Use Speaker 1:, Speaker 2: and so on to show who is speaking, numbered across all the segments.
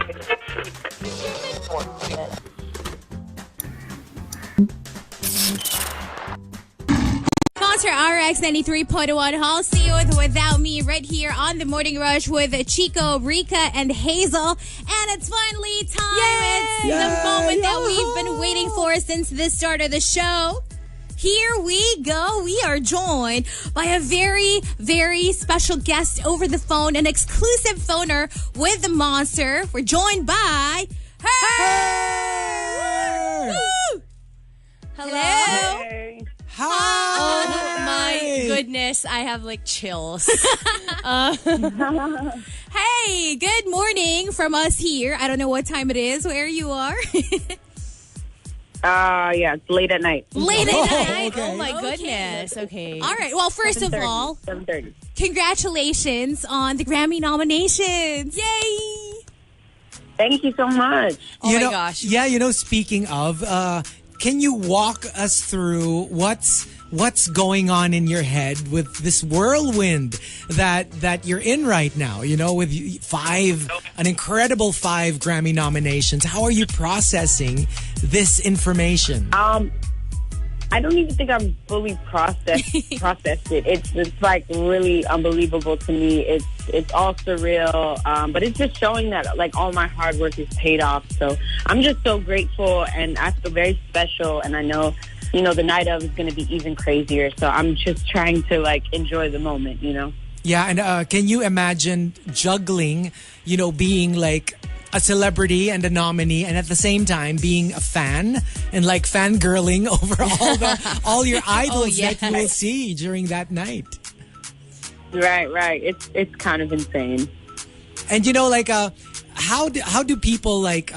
Speaker 1: Monster RX 93.1 Hall. See you with Without Me right here on the Morning Rush with Chico, Rika, and Hazel. And it's finally time.
Speaker 2: Yay!
Speaker 1: It's the moment that we've been waiting for since the start of the show. Here we go. We are joined by a very, very special guest over the phone, an exclusive phoner with the Monster. We're joined by H.E.R. Woo! Hello.
Speaker 3: Hey.
Speaker 2: Hi.
Speaker 1: Oh my goodness, I have like chills. Hey, good morning from us here. I don't know what time it is, where you are.
Speaker 3: Yeah, it's late at night.
Speaker 1: Late at night.
Speaker 2: okay.
Speaker 1: Oh my goodness. Okay. All right. Well, first of
Speaker 3: 7:30,
Speaker 1: all,
Speaker 3: 7:30.
Speaker 1: congratulations on the Grammy nominations. Yay!
Speaker 3: Thank you so much.
Speaker 1: Oh my gosh.
Speaker 2: Yeah, speaking of, can you walk us through what's going on in your head with this whirlwind that you're in right now? With an incredible 5 Grammy nominations. How are you processing this information?
Speaker 3: I don't even think I'm fully processed it. It's like really unbelievable to me. It's all surreal, but it's just showing that like all my hard work is paid off. So I'm just so grateful, and I feel very special. And I know, the night of is going to be even crazier. So I'm just trying to like enjoy the moment.
Speaker 2: Yeah, and can you imagine juggling, being like a celebrity and a nominee, and at the same time being a fan and like fangirling over all your idols that you will see during that night.
Speaker 3: Right. It's kind of insane.
Speaker 2: And how do people like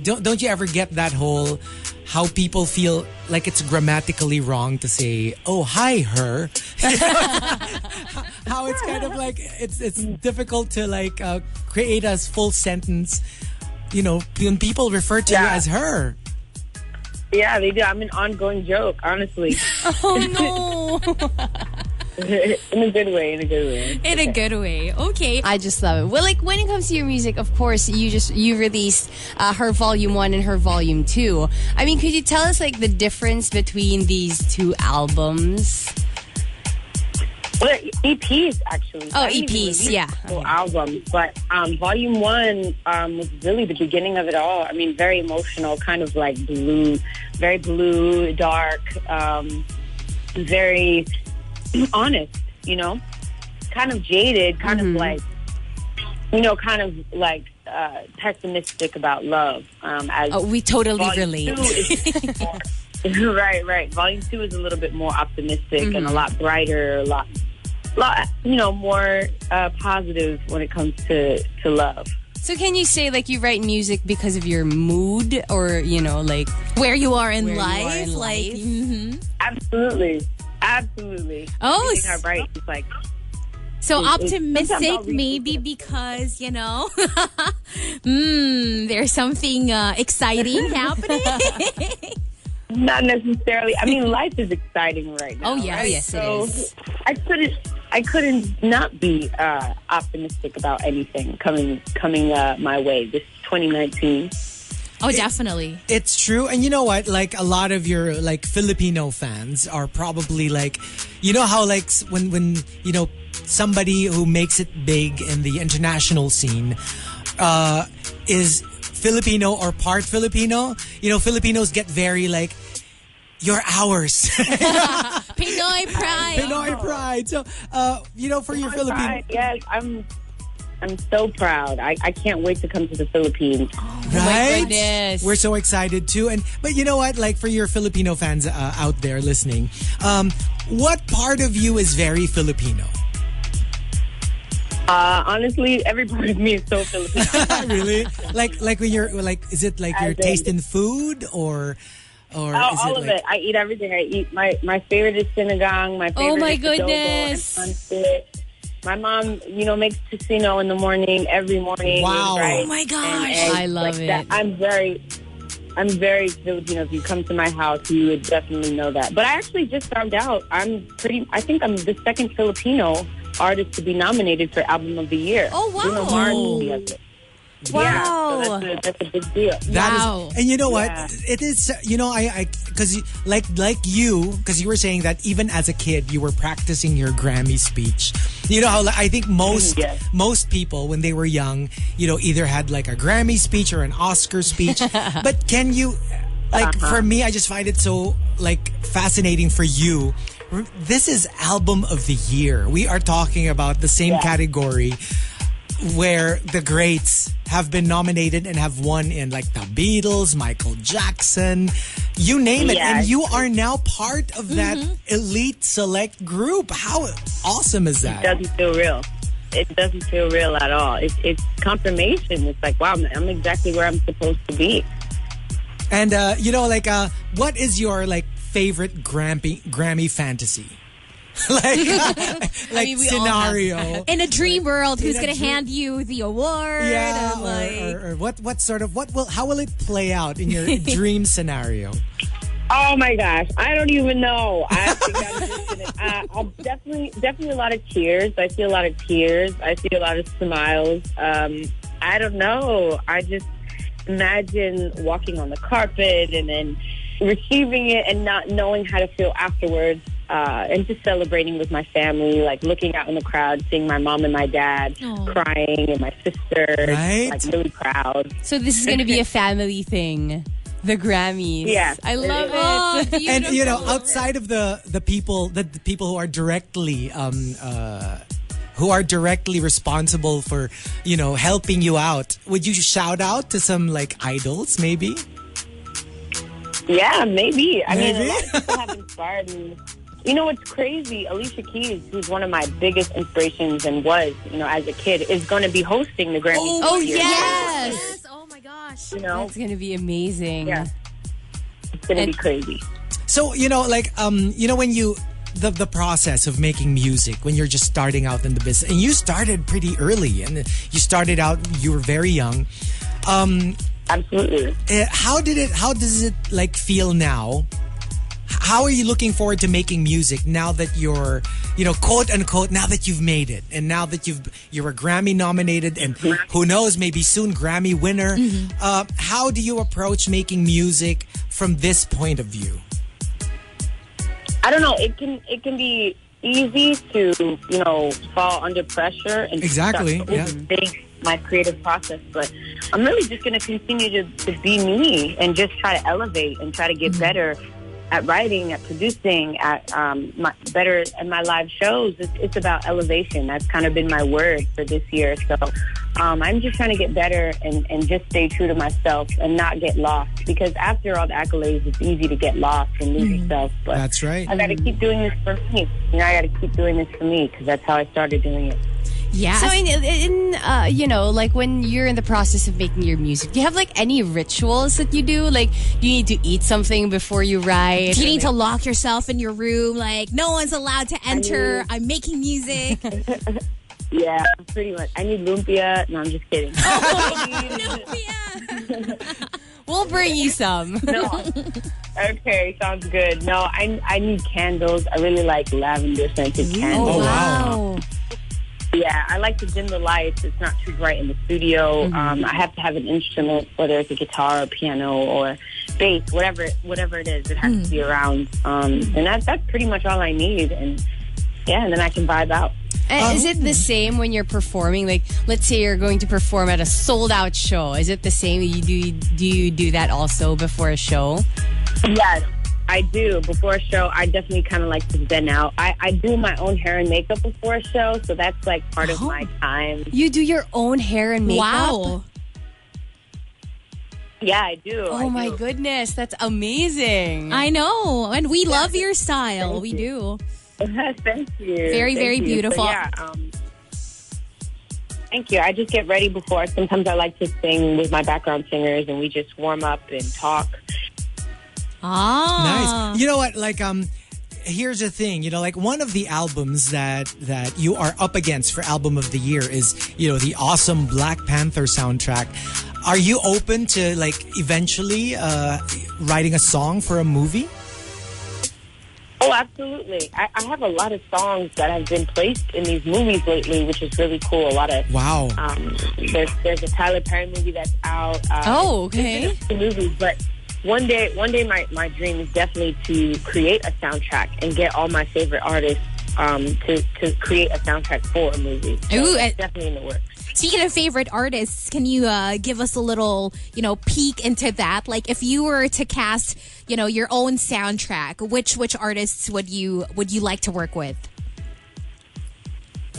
Speaker 2: don't you ever get that whole how people feel like it's grammatically wrong to say, "Oh, hi, her." How it's kind of like it's difficult to like create a full sentence, when people refer to you as her.
Speaker 3: Yeah, they do. I'm an ongoing joke, honestly.
Speaker 1: Oh no.
Speaker 3: In a good way.
Speaker 1: In a good way. Okay.
Speaker 4: I just love it. Well, like when it comes to your music, of course, you released her Volume 1 and her Volume 2. I mean, could you tell us like the difference between these two albums?
Speaker 3: Well, EPs actually.
Speaker 4: Oh,
Speaker 3: I didn't even
Speaker 4: EPs,
Speaker 3: release
Speaker 4: yeah.
Speaker 3: Full albums, but Volume 1 was really the beginning of it all. I mean, very emotional, kind of like very blue, dark, very honest, kind of jaded, kind of like, kind of like pessimistic about love.
Speaker 4: We totally
Speaker 3: Volume
Speaker 4: relate.
Speaker 3: 2 is right. Volume 2 is a little bit more optimistic and a lot brighter, a lot more positive when it comes to love.
Speaker 4: So can you say like you write music because of your mood, or like
Speaker 1: where you are in
Speaker 4: where
Speaker 1: life?
Speaker 4: you are in
Speaker 1: Like,
Speaker 4: life?
Speaker 3: Absolutely.
Speaker 1: Oh,
Speaker 3: Everything I write is like
Speaker 1: so
Speaker 3: sometimes
Speaker 1: optimistic,
Speaker 3: I'll read
Speaker 1: maybe
Speaker 3: it.
Speaker 1: because, there's something exciting happening.
Speaker 3: Not necessarily. I mean, life is exciting right now.
Speaker 1: Oh, yes.
Speaker 3: right?
Speaker 4: Yes, it
Speaker 3: So
Speaker 4: is.
Speaker 3: I couldn't not be optimistic about anything coming my way this 2019.
Speaker 1: Oh, definitely.
Speaker 2: It's true. And you know what? Like a lot of your like Filipino fans are probably like, how like when somebody who makes it big in the international scene is Filipino or part Filipino. Filipinos get very like, you're ours.
Speaker 1: Pinoy pride.
Speaker 2: Pinoy pride. So, for your Filipino...
Speaker 3: Pride, yes, I'm so proud. I can't wait to come to the Philippines.
Speaker 2: Right?
Speaker 4: my goodness.
Speaker 2: We're so excited too. But you know what? Like for your Filipino fans out there listening, what part of you is very Filipino?
Speaker 3: Honestly, every part of me is so Filipino.
Speaker 2: Really? Like when you're like, is it like your
Speaker 3: As in-
Speaker 2: taste in food or is
Speaker 3: all
Speaker 2: it
Speaker 3: of
Speaker 2: like...
Speaker 3: it. I eat everything. I eat my favorite is sinigang. My favorite
Speaker 4: my
Speaker 3: is adobo
Speaker 4: goodness.
Speaker 3: and pancit. My mom, makes tocino in the morning, every morning.
Speaker 2: Wow.
Speaker 3: with rice
Speaker 1: Oh my
Speaker 3: and
Speaker 1: gosh.
Speaker 3: eggs
Speaker 4: I love
Speaker 3: like that.
Speaker 4: it.
Speaker 3: I'm very Filipino. If you come to my house, you would definitely know that. But I actually just found out I think I'm the second Filipino artist to be nominated for Album of the Year.
Speaker 1: Oh, wow.
Speaker 3: Bruno Mars has it. Yeah,
Speaker 1: Wow.
Speaker 3: so that's a big deal.
Speaker 1: Wow.
Speaker 2: And you know what?
Speaker 3: Yeah.
Speaker 2: It is, because like you, because you were saying that even as a kid, you were practicing your Grammy speech. You know how I think
Speaker 3: Yes.
Speaker 2: most people when they were young, either had like a Grammy speech or an Oscar speech. But can you, for me, I just find it so fascinating for you. This is album of the year. We are talking about the same category where the greats have been nominated and have won in the Beatles, Michael Jackson, you name it.
Speaker 3: Yes.
Speaker 2: And you are now part of that elite select group. How awesome is that?
Speaker 3: It doesn't feel real. It doesn't feel real at all. It's confirmation. It's like, wow, I'm exactly where I'm supposed to be.
Speaker 2: And, what is your favorite Grammy fantasy?
Speaker 4: We
Speaker 2: scenario.
Speaker 1: In a dream world, who's
Speaker 2: In a
Speaker 1: going to hand you the award?
Speaker 2: Yeah,
Speaker 1: and,
Speaker 2: or how will it play out in your dream scenario?
Speaker 3: Oh my gosh, I don't even know. I think I'm just gonna. I'll definitely a lot of tears. I see a lot of tears. I see a lot of smiles. I don't know. I just imagine walking on the carpet and then receiving it and not knowing how to feel afterwards. And just celebrating with my family, looking out in the crowd, seeing my mom and my dad crying, and my sister,
Speaker 2: Right?
Speaker 3: really proud.
Speaker 4: So this is going to be a family thing. The Grammys.
Speaker 3: Yeah.
Speaker 4: I love it.
Speaker 1: Oh,
Speaker 2: And
Speaker 1: beautiful.
Speaker 2: outside of the people who are directly responsible for helping you out, would you shout out to some idols maybe?
Speaker 3: Yeah, maybe. I mean,
Speaker 2: Maybe?
Speaker 3: a lot of people have inspired me. You know what's crazy? Alicia Keys, who's one of my biggest inspirations and was, as a kid, is going to be hosting the Grammys.
Speaker 4: Oh,
Speaker 3: this year.
Speaker 4: yes.
Speaker 1: Yes. Oh my gosh.
Speaker 4: That's going to be amazing.
Speaker 3: Yeah. It's going to be crazy.
Speaker 2: So when you the process of making music when you're just starting out in the business, and you started pretty early, and you were very young.
Speaker 3: Absolutely.
Speaker 2: How does it feel now? How are you looking forward to making music now that you're, quote unquote, now that you've made it, and now that you're a Grammy nominated, and who knows, maybe soon Grammy winner? How do you approach making music from this point of view?
Speaker 3: I don't know. It can be easy to, fall under pressure and
Speaker 2: Exactly,
Speaker 3: start to overthink my creative process. But I'm really just going to continue to be me and just try to elevate and try to get better at writing, at producing, at better at my live shows. It's about elevation. That's kind of been my word for this year. So I'm just trying to get better and just stay true to myself and not get lost. Because after all the accolades, it's easy to get lost and lose yourself. But
Speaker 2: That's right.
Speaker 3: I got to keep doing this for me. I got to keep doing this for me because that's how I started doing it.
Speaker 1: Yeah.
Speaker 4: So when you're in the process of making your music, do you have any rituals that you do? Do you need to eat something before you write?
Speaker 1: Do you need to lock yourself in your room? No one's allowed to enter. I'm making music.
Speaker 3: Yeah, pretty much. I need lumpia. No, I'm just kidding.
Speaker 4: We'll bring you some.
Speaker 3: No. Okay, sounds good. No, I need candles. I really like lavender scented candles.
Speaker 2: Oh, wow.
Speaker 3: Yeah, I like to dim the lights. It's not too bright in the studio. I have to have an instrument, whether it's a guitar or piano or bass, whatever it is. It has to be around. And that's pretty much all I need. And then I can vibe out.
Speaker 4: And is it the same when you're performing? Let's say you're going to perform at a sold-out show. Is it the same? Do you do that also before a show?
Speaker 3: Yes, I do. Before a show, I definitely kind of like to zen out. I do my own hair and makeup before a show, so that's part of my time.
Speaker 4: You do your own hair and makeup?
Speaker 1: Wow.
Speaker 3: Yeah, I do.
Speaker 4: Oh my goodness, that's amazing.
Speaker 1: I know. And we love your style. We do.
Speaker 3: Thank you.
Speaker 1: Very, very
Speaker 3: Thank you.
Speaker 1: beautiful.
Speaker 3: So, thank you. I just get ready before. Sometimes I like to sing with my background singers, and we just warm up and talk.
Speaker 1: Ah.
Speaker 2: Nice. You know what? Here's the thing. One of the albums that you are up against for album of the year is, the awesome Black Panther soundtrack. Are you open to eventually writing a song for a movie?
Speaker 3: Oh, absolutely. I have a lot of songs that have been placed in these movies lately, which is really cool. A lot of
Speaker 2: Wow.
Speaker 3: There's a Tyler Perry movie that's out.
Speaker 4: Okay.
Speaker 3: There's been a few movies, but one day, my dream is definitely to create a soundtrack and get all my favorite artists to create a soundtrack for a movie. So
Speaker 1: Ooh,
Speaker 3: it's definitely in the works.
Speaker 1: Speaking of favorite artists, can you give us a little, peek into that? Like, if you were to cast, your own soundtrack, which artists would you like to work with?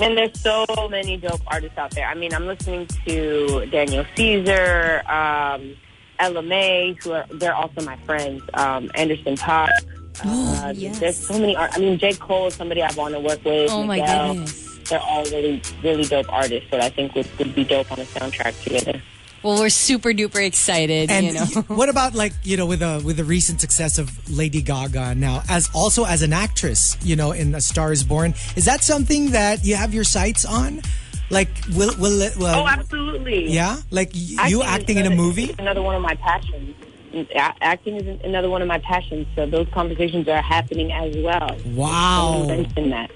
Speaker 3: And there's so many dope artists out there. I mean, I'm listening to Daniel Caesar, Ella May, they're also my friends. Anderson .Paak.
Speaker 1: Yes.
Speaker 3: There's so many. I mean, J. Cole is somebody I want to work with.
Speaker 4: Oh my
Speaker 3: Miguel.
Speaker 4: goodness.
Speaker 3: They're all really, really dope artists that I think would be dope on a soundtrack together.
Speaker 4: Well, we're super duper excited.
Speaker 2: And what about with the recent success of Lady Gaga now as an actress, in A Star Is Born? Is that something that you have your sights on? Like, will it?
Speaker 3: Oh, absolutely.
Speaker 2: Yeah, like you acting in a movie.
Speaker 3: Is another one of my passions. Acting is another one of my passions. So those conversations are happening as well.
Speaker 2: Wow.
Speaker 3: In that.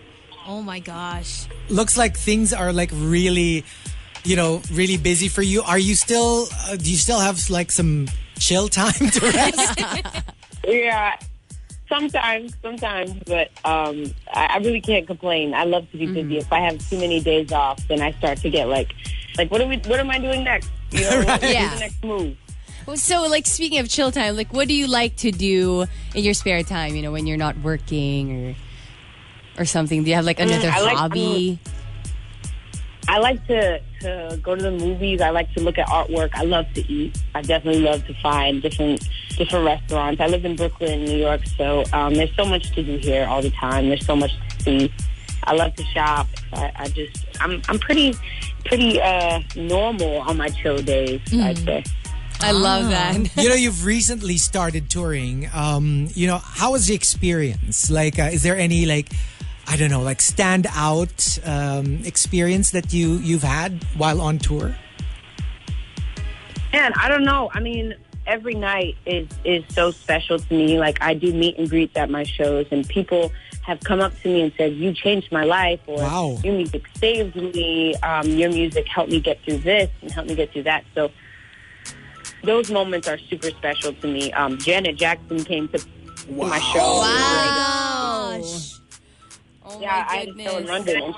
Speaker 1: Oh my gosh.
Speaker 2: Looks like things are like really, really busy for you. Are you still? Do you still have like some chill time to rest?
Speaker 3: Yeah, sometimes, but I really can't complain. I love to be busy. If I have too many days off, then I start to get like what am I doing next?
Speaker 2: Right.
Speaker 3: What's the next move?
Speaker 4: So, like, speaking of chill time, like, what do you like to do in your spare time? When you're not working or something. Do you have like another hobby?
Speaker 3: I like to go to the movies. I like to look at artwork. I love to eat. I definitely love to find different restaurants. I live in Brooklyn, New York, so there's so much to do here all the time. There's so much to see. I love to shop. I'm pretty normal on my chill days, I'd say.
Speaker 4: I love that.
Speaker 2: You've recently started touring. How was the experience? Like, is there any stand out experience that you've had while on tour?
Speaker 3: Man, I don't know. I mean, every night is so special to me. Like, I do meet and greets at my shows, and people have come up to me and said, "You changed my life," or
Speaker 2: wow.
Speaker 3: "Your music saved me. Your music helped me get through this and helped me get through that." So those moments are super special to me. Janet Jackson came to my show.
Speaker 1: Oh my gosh.
Speaker 4: Oh
Speaker 3: Yeah,
Speaker 4: my
Speaker 3: I had a show in
Speaker 4: goodness.
Speaker 3: London, and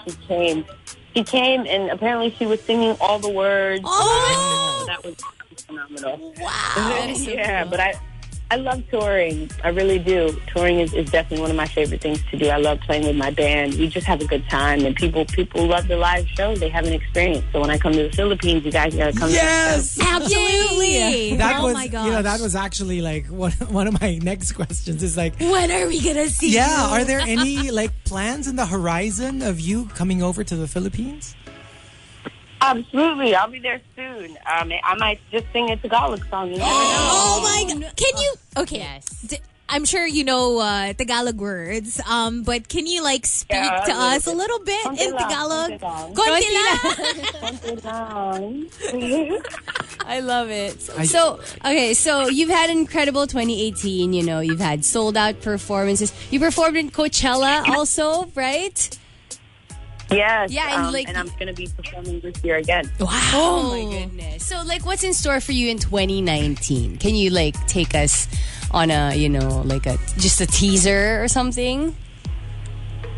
Speaker 3: she came, and apparently she was singing all the words.
Speaker 1: Oh!
Speaker 3: That was phenomenal.
Speaker 1: Wow.
Speaker 4: That is so
Speaker 3: Yeah,
Speaker 4: cool.
Speaker 3: but I love touring. I really do. Touring is definitely one of my favorite things to do. I love playing with my band. We just have a good time, and people love the live show. They have an experience. So when I come to the Philippines, you guys gotta come.
Speaker 2: Yes!
Speaker 3: To the show.
Speaker 1: Absolutely.
Speaker 2: That
Speaker 1: oh
Speaker 2: was,
Speaker 1: my gosh.
Speaker 2: that was actually like one of my next questions is like,
Speaker 1: When are we gonna see
Speaker 2: yeah,
Speaker 1: you?
Speaker 2: are there any like plans in the horizon of you coming over to the Philippines?
Speaker 3: Absolutely, I'll be there soon. I might just sing a Tagalog song. You never know.
Speaker 1: Oh my god. Can you? Okay.
Speaker 4: Yes.
Speaker 1: I'm sure you know Tagalog words, but can you speak
Speaker 3: Yeah,
Speaker 1: to
Speaker 3: a little
Speaker 1: us a
Speaker 3: bit.
Speaker 1: little bit
Speaker 3: Konti
Speaker 1: in
Speaker 3: lang,
Speaker 1: Tagalog?
Speaker 3: konti lang.
Speaker 1: Konti lang.
Speaker 4: I love it. So you've had an incredible 2018. You've had sold out performances. You performed in Coachella also, right?
Speaker 3: Yes.
Speaker 4: Yeah, and
Speaker 3: and I'm going to be performing this year again.
Speaker 1: Wow.
Speaker 4: Oh my goodness. So what's in store for you in 2019? Can you take us on a just a teaser or something?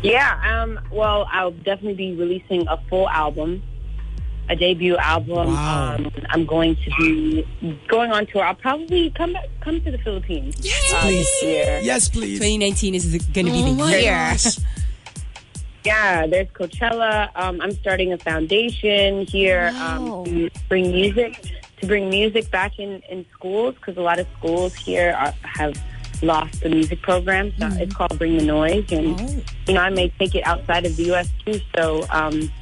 Speaker 3: Yeah. Well, I'll definitely be releasing a full album, a debut album.
Speaker 2: Wow.
Speaker 3: I'm going to be going on tour. I'll probably come to the Philippines.
Speaker 2: Please.
Speaker 3: This year.
Speaker 2: Yes, please.
Speaker 4: 2019 is going to be the
Speaker 1: my
Speaker 4: year.
Speaker 1: gosh.
Speaker 3: Yeah, there's Coachella. I'm starting a foundation here
Speaker 1: Wow.
Speaker 3: to bring music back in schools, because a lot of schools here have lost the music program. So it's called Bring the Noise, and I may take it outside of the U.S. too. So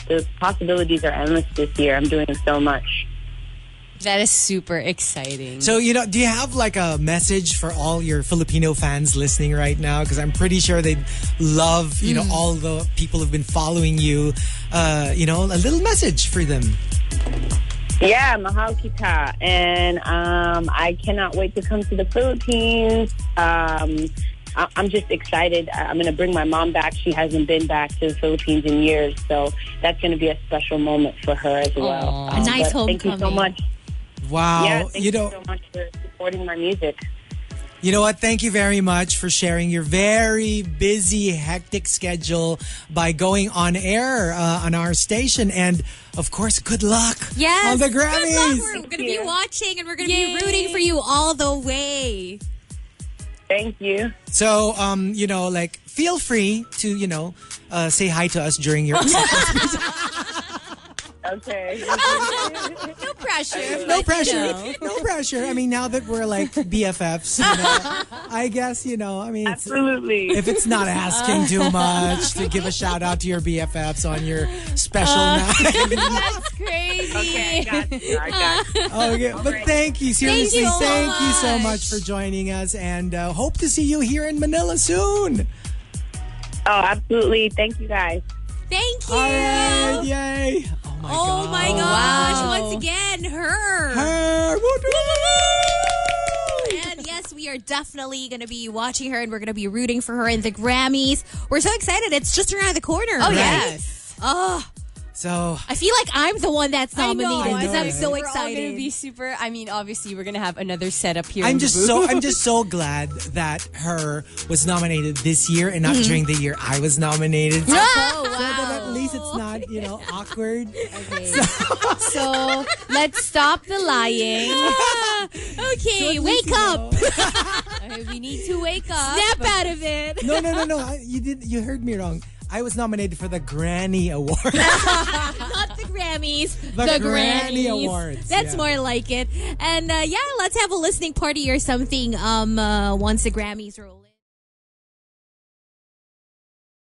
Speaker 3: the possibilities are endless this year. I'm doing so much.
Speaker 4: That is super exciting.
Speaker 2: So, do you have a message for all your Filipino fans listening right now? Because I'm pretty sure they'd love, all the people who've been following you, a little message for them.
Speaker 3: Yeah, mahal kita. And I cannot wait to come to the Philippines. I'm just excited. I'm going to bring my mom back. She hasn't been back to the Philippines in years, so that's going to be a special moment for her as well.
Speaker 1: A nice homecoming.
Speaker 3: Thank you so much.
Speaker 2: Wow.
Speaker 3: Yeah, thank you so much for supporting my music.
Speaker 2: You know what? Thank you very much for sharing your very busy, hectic schedule by going on air on our station. And, of course, good luck
Speaker 1: Yes.
Speaker 2: on the
Speaker 1: Good luck.
Speaker 2: Grammys.
Speaker 1: We're going to be watching and we're going to be rooting for you all the way.
Speaker 3: Thank you.
Speaker 2: So, feel free to, say hi to us during your...
Speaker 3: Okay.
Speaker 1: No pressure.
Speaker 2: No pressure. No pressure. I mean, now that we're like BFFs, I guess,
Speaker 3: Absolutely.
Speaker 2: if it's not asking too much to give a shout out to your BFFs on your special night.
Speaker 4: That's crazy.
Speaker 3: Okay, I got you.
Speaker 2: Okay, but thank you. Seriously,
Speaker 1: Thank you so
Speaker 2: thank you so
Speaker 1: much.
Speaker 2: much for joining us and hope to see you here in Manila soon.
Speaker 3: Oh, absolutely. Thank you, guys.
Speaker 1: Thank you.
Speaker 2: All right, yay.
Speaker 1: Oh my gosh.
Speaker 4: Wow.
Speaker 1: Once again, her. And yes, we are definitely going to be watching her and we're going to be rooting for her in the Grammys. We're so excited. It's just around the corner.
Speaker 4: Oh,
Speaker 1: right?
Speaker 4: yes.
Speaker 1: Oh,
Speaker 2: So,
Speaker 1: I feel like I'm the one that's nominated because I'm
Speaker 2: right?
Speaker 1: so
Speaker 4: We're all
Speaker 1: excited.
Speaker 4: gonna be super. I mean, obviously, we're gonna have another setup here.
Speaker 2: I'm
Speaker 4: in the
Speaker 2: just
Speaker 4: booth.
Speaker 2: so glad that her was nominated this year and not during the year I was nominated. So,
Speaker 1: Oh,
Speaker 2: so that at least it's not, awkward.
Speaker 4: So let's stop the lying.
Speaker 1: Okay,
Speaker 2: at
Speaker 1: wake
Speaker 2: least,
Speaker 1: up.
Speaker 4: Okay, we need to wake up.
Speaker 1: Snap out of it.
Speaker 2: No. You heard me wrong. I was nominated for the Granny Award.
Speaker 1: Not the Grammys.
Speaker 2: The Granny
Speaker 1: Grammys.
Speaker 2: Awards,
Speaker 1: That's
Speaker 2: yeah.
Speaker 1: more like it. And let's have a listening party or something once the Grammys roll in.